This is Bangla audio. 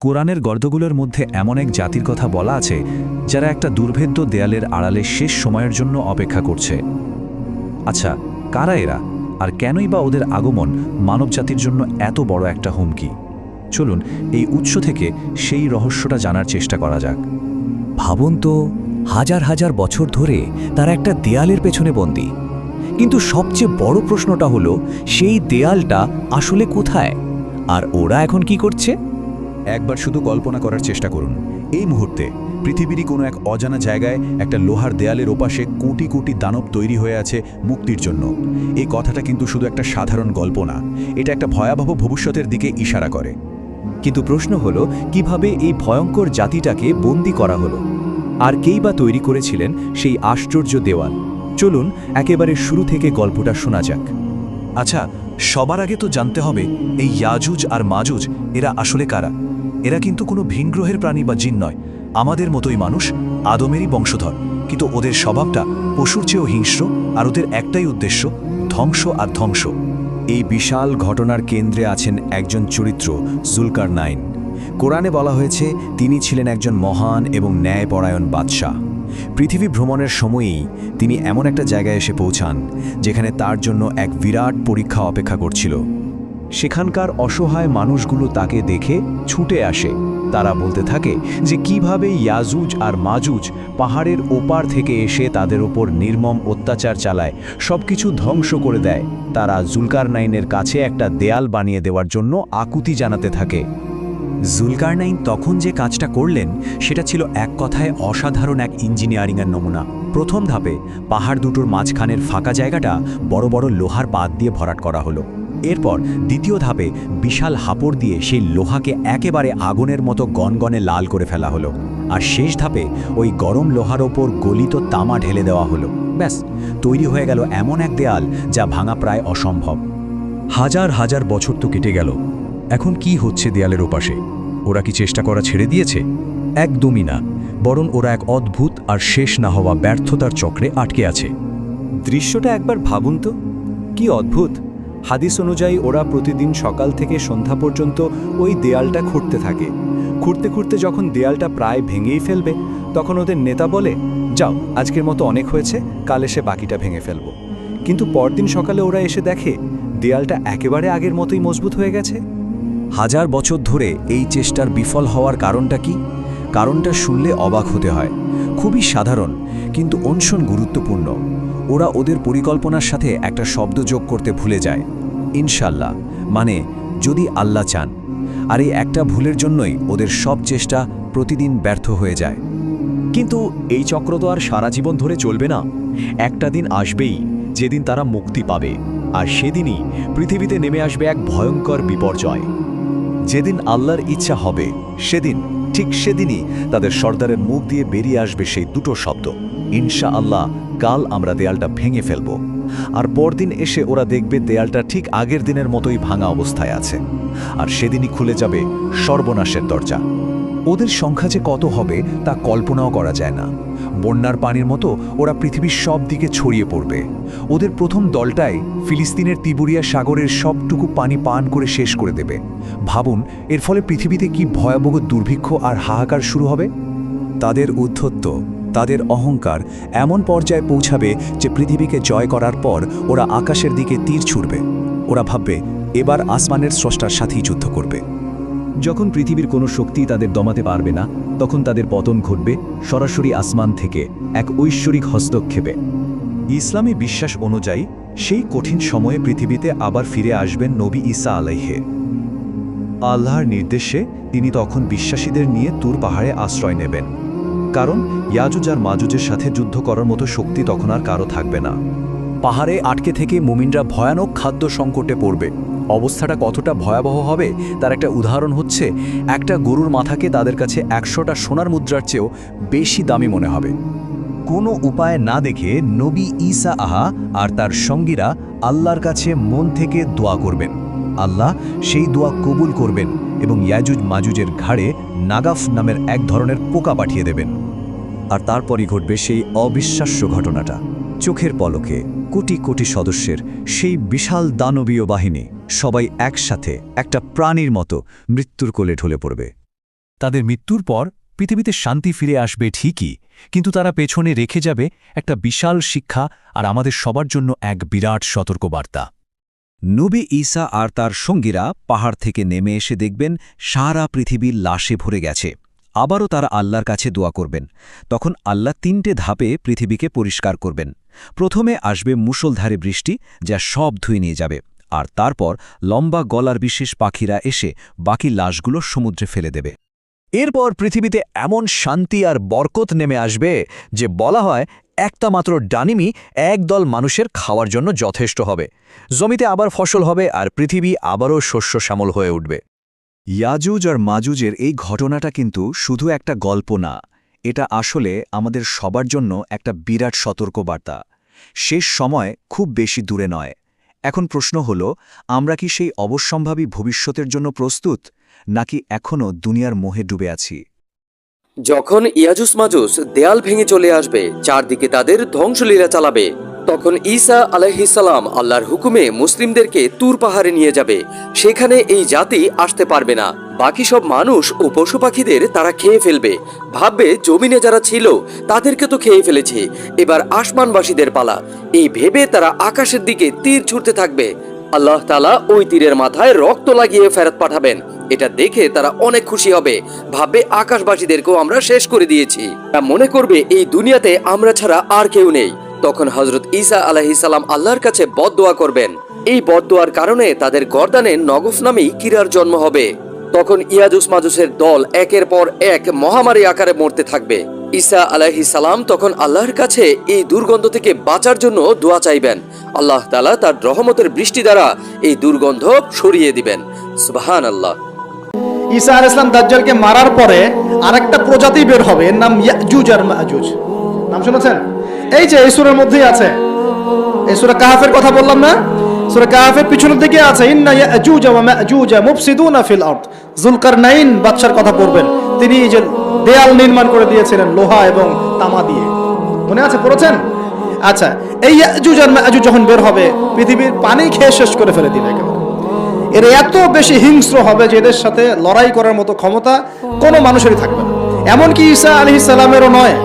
কোরআনের গর্দগুলোর মধ্যে এমন এক জাতির কথা বলা আছে যারা একটা দুর্ভেদ্য দেয়ালের আড়ালে শেষ সময়ের জন্য অপেক্ষা করছে। আচ্ছা, কারা এরা, আর কেনই বা ওদের আগমন মানবজাতির জন্য এত বড় একটা হুমকি? চলুন এই উৎস থেকে সেই রহস্যটা জানার চেষ্টা করা যাক। ভাবুন তো, হাজার হাজার বছর ধরে তারা একটা দেয়ালের পেছনে বন্দী। কিন্তু সবচেয়ে বড় প্রশ্নটা হলো, সেই দেয়ালটা আসলে কোথায়, আর ওরা এখন কি করছে? একবার শুধু কল্পনা করার চেষ্টা করুন, এই মুহূর্তে পৃথিবীরই কোনো এক অজানা জায়গায় একটা লোহার দেয়ালের ওপাশে কোটি কোটি দানব তৈরি হয়ে আছে মুক্তির জন্য। এই কথাটা কিন্তু শুধু একটা সাধারণ গল্প না, এটা একটা ভয়াবহ ভবিষ্যতের দিকে ইশারা করে। কিন্তু প্রশ্ন হলো, কিভাবে এই ভয়ঙ্কর জাতিটাকে বন্দী করা হলো, আর কেই বা তৈরি করেছিলেন সেই আশ্চর্য দেওয়াল? চলুন একেবারে শুরু থেকে গল্পটা শোনা যাক। আচ্ছা, সবার আগে তো জানতে হবে এই ইয়াজুজ আর মাজুজ এরা আসলে কারা। এরা কিন্তু কোনো ভিনগ্রহের প্রাণী বা জিন নয়, আমাদের মতোই মানুষ, আদমেরই বংশধর। কিন্তু ওদের স্বভাবটা পশুর চেয়েও হিংস্র, আর ওদের একটাই উদ্দেশ্য, ধ্বংস আর ধ্বংস। এই বিশাল ঘটনার কেন্দ্রে আছেন একজন চরিত্র, জুলকারনাইন। কোরআনে বলা হয়েছে তিনি ছিলেন একজন মহান এবং ন্যায়পরায়ণ বাদশাহ। পৃথিবী ভ্রমণের সময়েই তিনি এমন একটা জায়গায় এসে পৌঁছান যেখানে তার জন্য এক বিরাট পরীক্ষা অপেক্ষা করছিল। সেখানকার অসহায় মানুষগুলো তাকে দেখে ছুটে আসে। তারা বলতে থাকে যে কিভাবে ইয়াজুজ আর মাজুজ পাহাড়ের ওপার থেকে এসে তাদের ওপর নির্মম অত্যাচার চালায়, সবকিছু ধ্বংস করে দেয়। তারা জুলকারনাইনের কাছে একটা দেয়াল বানিয়ে দেওয়ার জন্য আকুতি জানাতে থাকে। জুলকারনাইন তখন যে কাজটা করলেন সেটা ছিল এক কথায় অসাধারণ এক ইঞ্জিনিয়ারিংয়ের নমুনা। প্রথম ধাপে পাহাড় দুটোর মাঝখানের ফাঁকা জায়গাটা বড় বড় লোহার পাত দিয়ে ভরাট করা হলো। এরপর দ্বিতীয় ধাপে বিশাল হাপড় দিয়ে সেই লোহাকে একেবারে আগুনের মতো গনগনে লাল করে ফেলা হলো। আর শেষ ধাপে ওই গরম লোহার ওপর গলিত তামা ঢেলে দেওয়া হলো। ব্যাস, তৈরি হয়ে গেল এমন এক দেয়াল যা ভাঙা প্রায় অসম্ভব। হাজার হাজার বছর তো কেটে গেল, এখন কি হচ্ছে দেয়ালের ওপাশে? ওরা কি চেষ্টা করা ছেড়ে দিয়েছে? একদমই না, বরং ওরা এক অদ্ভুত আর শেষ না হওয়া ব্যর্থতার চক্রে আটকে আছে। দৃশ্যটা একবার ভাবুন তো, কি অদ্ভুত! হাদিস অনুযায়ী ওরা প্রতিদিন সকাল থেকে সন্ধ্যা পর্যন্ত ওই দেয়ালটা খুঁড়তে থাকে। খুঁড়তে খুঁড়তে যখন দেয়ালটা প্রায় ভেঙেই ফেলবে, তখন ওদের নেতা বলে, যাও, আজকের মতো অনেক হয়েছে, কাল এসে বাকিটা ভেঙে ফেলব। কিন্তু পরদিন সকালে ওরা এসে দেখে দেয়ালটা একেবারে আগের মতোই মজবুত হয়ে গেছে। হাজার বছর ধরে এই চেষ্টার বিফল হওয়ার কারণটা কি? কারণটা শুনলে অবাক হতে হয়। খুবই সাধারণ, কিন্তু অনশন গুরুত্বপূর্ণ। ওরা ওদের পরিকল্পনার সাথে একটা শব্দ যোগ করতে ভুলে যায়, ইনশাল্লাহ, মানে যদি আল্লাহ চান। আর এই একটা ভুলের জন্যই ওদের সব চেষ্টা প্রতিদিন ব্যর্থ হয়ে যায়। কিন্তু এই চক্র তো আর সারা জীবন ধরে চলবে না। একটা দিন আসবেই যেদিন তারা মুক্তি পাবে, আর সেদিনই পৃথিবীতে নেমে আসবে এক ভয়ঙ্কর বিপর্যয়। যেদিন আল্লাহর ইচ্ছা হবে সেদিন, ঠিক সেদিনই তাদের সর্দারের মুখ দিয়ে বেরিয়ে আসবে সেই দুটো শব্দ, ইনশাআল্লাহ, কাল আমরা দেয়ালটা ভেঙে ফেলব। আর পরদিন এসে ওরা দেখবে দেয়ালটা ঠিক আগের দিনের মতোই ভাঙা অবস্থায় আছে। আর সেদিনই খুলে যাবে সর্বনাশের দরজা। ওদের সংখ্যা যে কত হবে তা কল্পনাও করা যায় না। বন্যার পানির মতো ওরা পৃথিবীর সব দিকে ছড়িয়ে পড়বে। ওদের প্রথম দলটাই ফিলিস্তিনের তিবুরিয়া সাগরের সবটুকু পানি পান করে শেষ করে দেবে। ভাবুন, এর ফলে পৃথিবীতে কি ভয়াবহ দুর্ভিক্ষ আর হাহাকার শুরু হবে। তাদের উদ্ধত্ত, তাদের অহংকার এমন পর্যায়ে পৌঁছাবে যে পৃথিবীকে জয় করার পর ওরা আকাশের দিকে তীর ছুড়বে। ওরা ভাববে এবার আসমানের স্রষ্টার সাথেই যুদ্ধ করবে। যখন পৃথিবীর কোনো শক্তি তাদের দমাতে পারবে না, তখন তাদের পতন ঘটবে সরাসরি আসমান থেকে এক ঐশ্বরিক হস্তক্ষেপে। ইসলামী বিশ্বাস অনুযায়ী সেই কঠিন সময়ে পৃথিবীতে আবার ফিরে আসবেন নবী ঈসা আলাইহে। আল্লাহর নির্দেশে তিনি তখন বিশ্বাসীদের নিয়ে তুর পাহাড়ে আশ্রয় নেবেন, কারণ ইয়াজুজ আর মাজুজের সাথে যুদ্ধ করার মতো শক্তি তখন আর কারো থাকবে না। পাহাড়ে আটকে থেকে মুমিনরা ভয়ানক খাদ্য সংকটে পড়বে। অবস্থাটা কতটা ভয়াবহ হবে তার একটা উদাহরণ হচ্ছে, একটা গরুর মাথাকে তাদের কাছে 100টা সোনার মুদ্রার চেয়েও বেশি দামি মনে হবে। কোনো উপায় না দেখে নবী ঈসা আর তার সঙ্গীরা আল্লাহর কাছে মন থেকে দোয়া করবেন। আল্লাহ সেই দোয়া কবুল করবেন এবং ইয়াজুজ মাজুজের ঘাড়ে নাগাফ নামের এক ধরনের পোকা পাঠিয়ে দেবেন। আর তারপরই ঘটবে সেই অবিশ্বাস্য ঘটনাটা। চোখের পলকে কোটি কোটি সদস্যের সেই বিশাল দানবীয় বাহিনী সবাই একসাথে একটা প্রাণীর মতো মৃত্যুর কোলে ঢলে পড়বে। তাদের মৃত্যুর পর পৃথিবীতে শান্তি ফিরে আসবে ঠিকই, কিন্তু তারা পেছনে রেখে যাবে একটা বিশাল শিক্ষা আর আমাদের সবার জন্য এক বিরাট সতর্কবার্তা। নবী ঈসা আর তার সঙ্গীরা পাহাড় থেকে নেমে এসে দেখবেন সারা পৃথিবীর লাশে ভরে গেছে। আবারও তারা আল্লাহর কাছে দোয়া করবেন। তখন আল্লাহ ৩টে ধাপে পৃথিবীকে পরিষ্কার করবেন। প্রথমে আসবে মুষলধারে বৃষ্টি, যা সব ধুয়ে নিয়ে যাবে, আর তারপর লম্বা গলার বিশেষ পাখিরা এসে বাকি লাশগুলো সমুদ্রে ফেলে দেবে। এরপর পৃথিবীতে এমন শান্তি আর বরকত নেমে আসবে যে বলা হয় একটা মাত্র ডানিমই একদল মানুষের খাওয়ার জন্য যথেষ্ট হবে। জমিতে আবার ফসল হবে আর পৃথিবী আবারও শস্য শ্যামল হয়ে উঠবে। ইয়াজুজ আর মাজুজের এই ঘটনাটা কিন্তু শুধু একটা গল্প না, এটা আসলে আমাদের সবার জন্য একটা বিরাট সতর্কবার্তা। শেষ সময় খুব বেশি দূরে নয়। এখন প্রশ্ন হল, আমরা কি সেই অবশ্যম্ভাবী ভবিষ্যতের জন্য প্রস্তুত, নাকি এখনও দুনিয়ার মোহে ডুবে আছি? যখন ইয়াজুস মাজুস দেয়াল ভেঙে চলে আসবে, চারদিকে তাদের ধ্বংসলীলা চালাবে, তখন ঈসা আলাইহিসসালাম আল্লাহর হুকুমে মুসলিমদেরকে তুর পাহাড়ে নিয়ে যাবে। সেখানে এই জাতি আসতে পারবে না। বাকি সব মানুষ ও পশু পাখিদের তারা খেয়ে ফেলবে। ভাববে জমিনে যারা ছিল তাদেরকে তো খেয়ে ফেলেছে, এবার আসমানবাসীদের পালা। এই ভেবে তারা আকাশের দিকে তীর ছুঁড়তে থাকবে। আল্লাহ তাআলা ওই তীরের মাথায় রক্ত লাগিয়ে ফেরত পাঠাবেন। এটা দেখে তারা অনেক খুশি হবে, ভাববে আকাশবাসীদেরকেও আমরা শেষ করে দিয়েছি। তারা মনে করবে এই দুনিয়াতে আমরা ছাড়া আর কেউ নেই। তখন হযরত ঈসা আলাইহিসসালাম আল্লাহর কাছে বদদোয়া করবেন। এই বদদোয়ার কারণে তাদের গর্দানে নগফ নামেই কীড়ার জন্ম হবে। তখন ইয়াজুস মাজুসের দল একের পর এক মহামারী আকারে মরতে থাকবে। ঈসা আলাইহিসসালাম তখন আল্লাহর কাছে এই দুর্গন্ধ থেকে বাঁচার জন্য দোয়া চাইবেন। আল্লাহ তাআলা তার রহমতের বৃষ্টি দ্বারা এই দুর্গন্ধ সরিয়ে দিবেন। সুবহানাল্লাহ। ঈসা আলাইহিস সালাম দাজ্জালকে মারার পরে আরেকটা প্রজাতি বের হবে, এর নাম ইয়াজুজ আর মাজুজ। নাম শুনেছেন? এই যে এই সূরার মধ্যেই আছে, এই সূরা কাহফের কথা বললাম না, সূরা কাহফের পিছনের দিকে আছে ইন্না ইয়াজুজ ওয়া মাজুজ মুফসিদুনা ফিল আরদ। যুলকারনাইন বাদশার কথা পড়বেন, তিনি যে দেয়াল নির্মাণ করে দিয়েছিলেন লোহা এবং তামা দিয়ে, মনে আছে, পড়েছেন? আচ্ছা, এই ইয়াজুজ আর মাজুজ যখন বের হবে, পৃথিবীর পানি খেয়ে শেষ করে ফেলে দিবে একেবারে। এর এত বেশি হিংস্র হবে যে এদের সাথে লড়াই করার মতো ক্ষমতা কোনো মানুষেরই থাকবে না, এমনকি ঈসা আলাইহিস সালামেরও নয়।